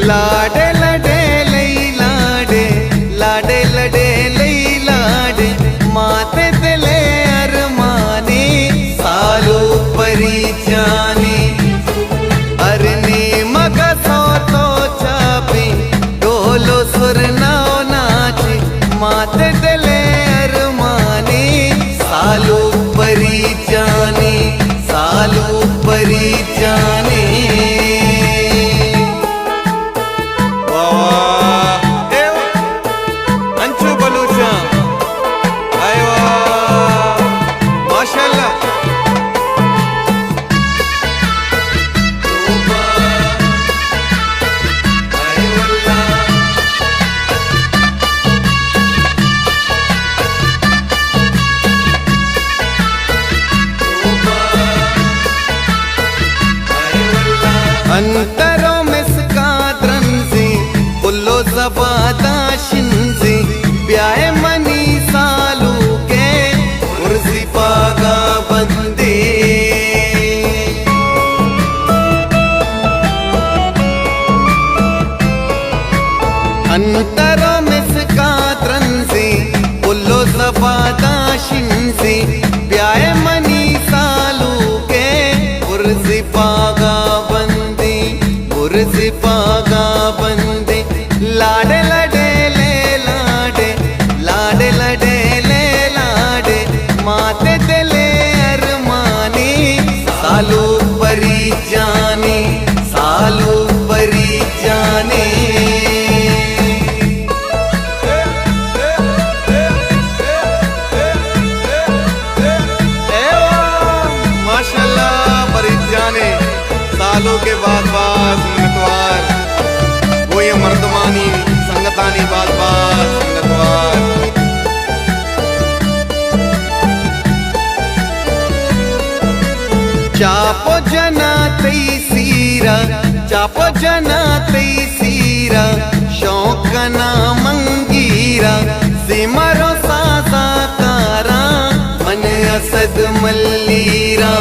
लाडे लडे लई लाडे लाडे लडे लई लाडे माते दिले अरमाने सालो परी जाने अरने मगा तो चापे डोलो सुर नाओ नाचे माते दिले अरमाने सालो परी जाने सालो परी जाने अंतरों में स्काद्रन से बुल्लो जबादा शिंसे ब्याह मनी सालू के उर्जी पागा बंदे अंतरों में स्काद्रन से बुल्लो जबादा शिंसे ब्याह मनी सालू के उर्जी पागा उर्जी पागा बंदे लाडे लडे ले लाडे लाडे लडे ले लाडे माते दिले अरमाने सालो परी जाने सालो परी जाने माशाल्लाह परी जाने सालों के बाद वो ये मर्दमानी संगतानी बात संगतवार चापो जना तई सीरा चापो जना तई सीरा शौकना मंगीरा सिमरो सासा कारा मन असद मल्लीरा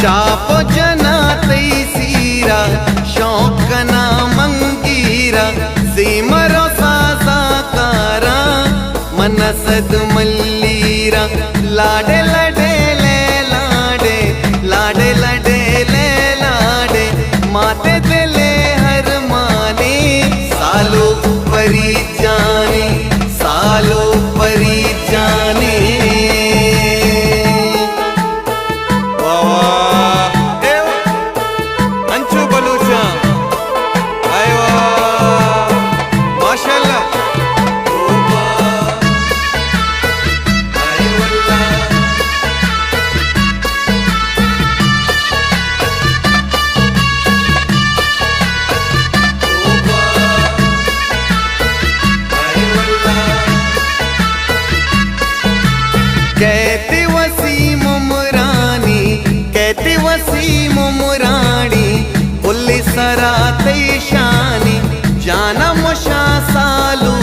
चापो जना तई सीरा शौकना मंगीरा सिमरो सासा कारा मनसद मल्लीरा लाडे लडे ले लाडे लाडे लडे ले लाडे माते दिले हर माने सालो परी जाने सालो परी जाने कहते वसीम मुरानी कहते वसीम मुरानी पुलिस सरा शानी जाना मुशा सालू